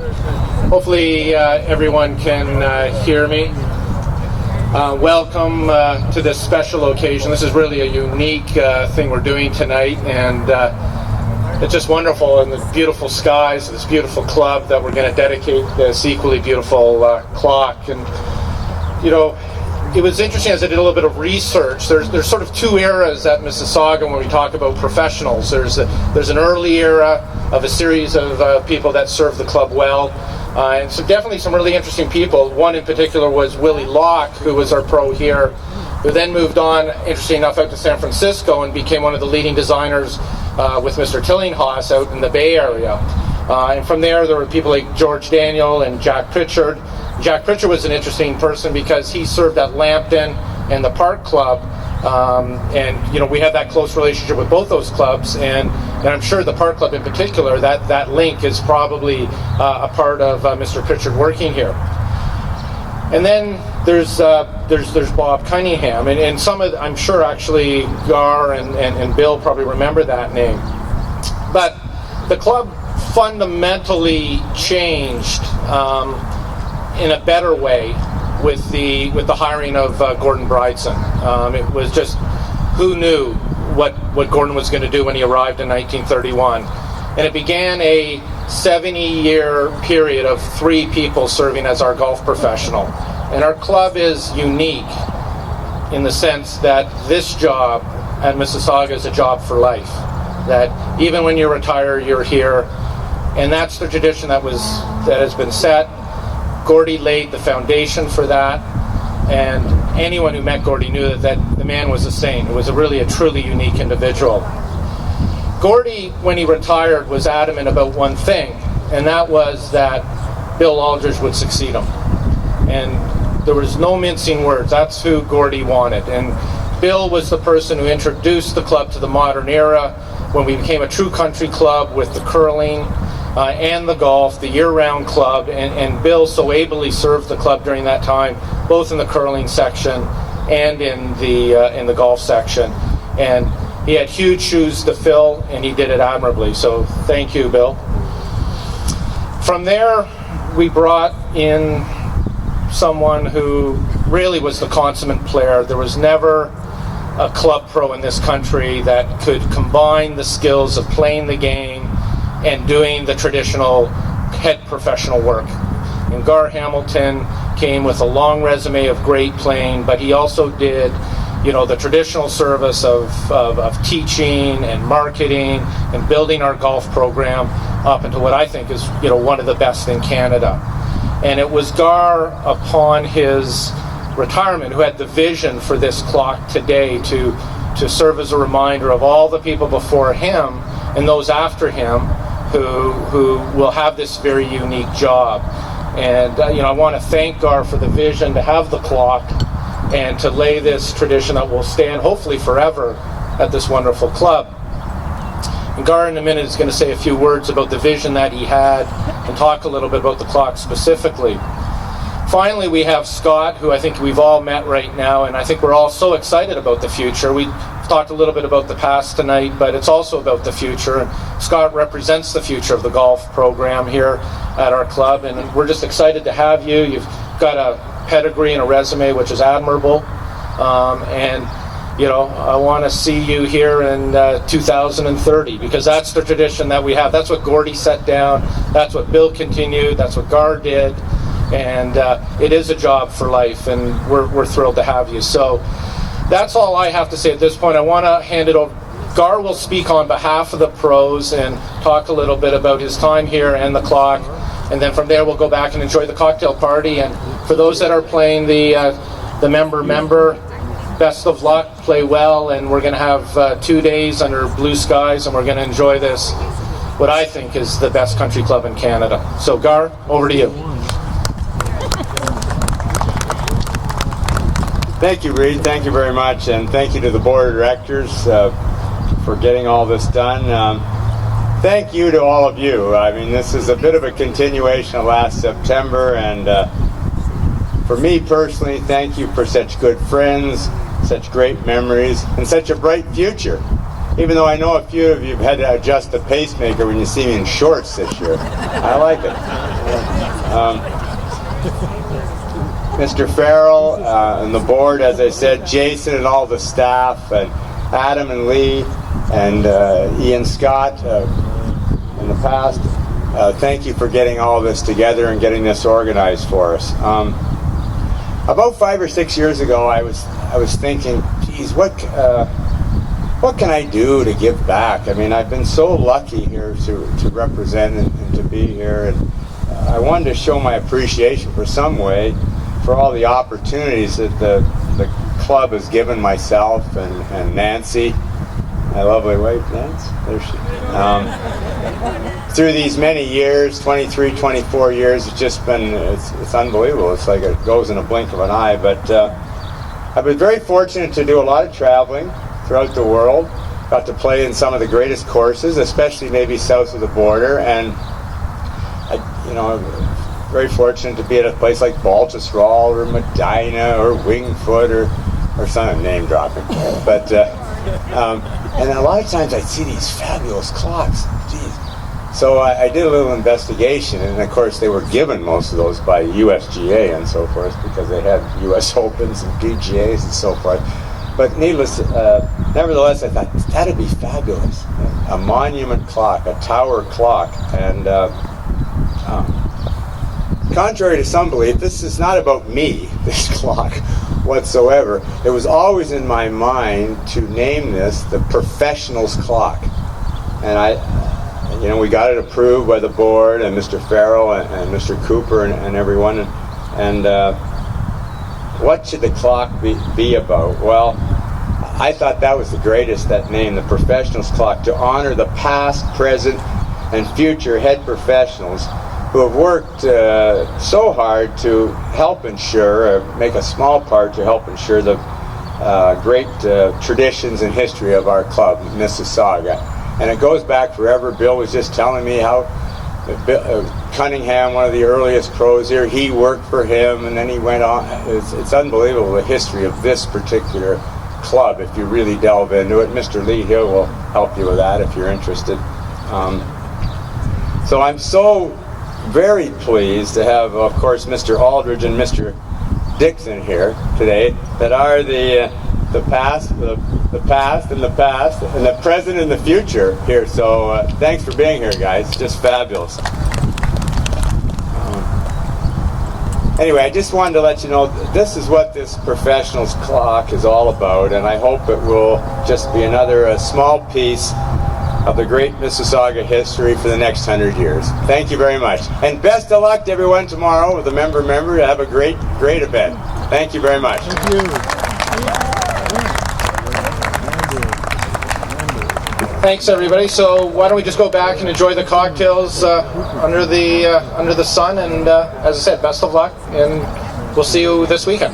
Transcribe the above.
Hopefully everyone can hear me. Welcome to this special occasion. This is really a unique thing we're doing tonight, and it's just wonderful in the beautiful skies, this beautiful club that we're going to dedicate this equally beautiful clock. And you know, it was interesting as I did a little bit of research. There's sort of two eras at Mississauga when we talk about professionals. There's an early era of a series of people that served the club well, and so definitely some really interesting people. One in particular was Willie Locke, who was our pro here, who then moved on, interesting enough, out to San Francisco and became one of the leading designers with Mr. Tillinghast out in the Bay Area. And from there were people like George Daniel and Jack Pritchard. Jack Pritchard was an interesting person because he served at Lambton and the Park Club, and you know, we have that close relationship with both those clubs, and I'm sure the Park Club in particular, that link is probably a part of Mr. Pritchard working here. And then there's Bob Cunningham, and some of, I'm sure actually Gar and Bill probably remember that name. But the club fundamentally changed in a better way with the hiring of Gordon Bridson. It was just, who knew what Gordon was going to do when he arrived in 1931. And it began a 70-year period of 3 people serving as our golf professional. And our club is unique in the sense that this job at Mississauga is a job for life. That even when you retire, you're here. And that's the tradition that has been set. Gordy laid the foundation for that, and anyone who met Gordy knew that the man was a saint. It was really a truly unique individual. Gordy, when he retired, was adamant about one thing, and that was that Bill Aldridge would succeed him. And there was no mincing words. That's who Gordy wanted. And Bill was the person who introduced the club to the modern era when we became a true country club with the curling and the golf, the year-round club, and Bill so ably served the club during that time, both in the curling section and in the golf section. And he had huge shoes to fill, and he did it admirably. So thank you, Bill. From there, we brought in someone who really was the consummate player. There was never a club pro in this country that could combine the skills of playing the game and doing the traditional head professional work. And Gar Hamilton came with a long resume of great playing, but he also did, you know, the traditional service of teaching and marketing and building our golf program up into what I think is, you know, one of the best in Canada. And it was Gar, upon his retirement, who had the vision for this clock today to serve as a reminder of all the people before him and those after him who will have this very unique job. And you know, I want to thank Gar for the vision to have the clock and to lay this tradition that will stand hopefully forever at this wonderful club. And Gar in a minute is going to say a few words about the vision that he had and talk a little bit about the clock specifically. Finally, we have Scott, who I think we've all met right now, and I think we're all so excited about the future. We've talked a little bit about the past tonight, but it's also about the future. And Scott represents the future of the golf program here at our club, and we're just excited to have you. You've got a pedigree and a resume which is admirable, and you know, I want to see you here in 2030, because that's the tradition that we have. That's what Gordy set down. That's what Bill continued. That's what Gar did. And it is a job for life, and we're thrilled to have you. So that's all I have to say at this point. I want to hand it over. Gar will speak on behalf of the pros and talk a little bit about his time here and the clock, and then from there we'll go back and enjoy the cocktail party. And for those that are playing the member, best of luck, play well, and we're going to have 2 days under blue skies, and we're going to enjoy this, what I think is the best country club in Canada. So Gar, over to you. Thank you, Reid. Thank you very much, and thank you to the board of directors for getting all this done. Thank you to all of you. I mean, this is a bit of a continuation of last September, and for me personally, thank you for such good friends, such great memories, and such a bright future. Even though I know a few of you have had to adjust the pacemaker when you see me in shorts this year. I like it. Mr. Farrell and the board, as I said, Jason and all the staff, and Adam and Lee, and Ian Scott in the past. Thank you for getting all this together and getting this organized for us. About 5 or 6 years ago, I was thinking, geez, what can I do to give back? I mean, I've been so lucky here to represent and to be here, and I wanted to show my appreciation for some way for all the opportunities that the club has given myself and Nancy, my lovely wife, Nancy, there she through these many years, 23, 24 years, it's just been, it's unbelievable. It's like it goes in a blink of an eye. But I've been very fortunate to do a lot of traveling throughout the world. Got to play in some of the greatest courses, especially maybe south of the border. And, very fortunate to be at a place like Baltusrol or Medina or Wingfoot or some name dropping. But, and a lot of times I'd see these fabulous clocks. Geez. So I did a little investigation, and of course they were given most of those by USGA and so forth, because they had US Opens and PGAs and so forth. But nevertheless, I thought that'd be fabulous. A monument clock, a tower clock. And contrary to some belief, this is not about me, this clock, whatsoever. It was always in my mind to name this the Professionals Clock. And we got it approved by the board and Mr. Farrell and Mr. Cooper and everyone. And what should the clock be about? Well, I thought that was the greatest, that name, the Professionals Clock, to honor the past, present, and future head professionals who have worked so hard to help ensure, or make a small part to help ensure the great traditions and history of our club, Mississauga. And it goes back forever. Bill was just telling me how Cunningham, one of the earliest pros here, he worked for him, and then he went on. It's unbelievable, the history of this particular club, if you really delve into it. Mr. Lee Hill will help you with that if you're interested. So I'm so very pleased to have, of course, Mr. Aldridge and Mr. Dixon here today, that are the past, the past, and the present and the future here. So thanks for being here, guys. Just fabulous. Anyway, I just wanted to let you know this is what this Professionals Clock is all about, and I hope it will just be another small piece of the great Mississauga history for the next 100 years. Thank you very much. And best of luck to everyone tomorrow with the member to have a great event. Thank you very much. Thank you. Thanks, everybody. So why don't we just go back and enjoy the cocktails under the sun, and as I said, best of luck, and we'll see you this weekend.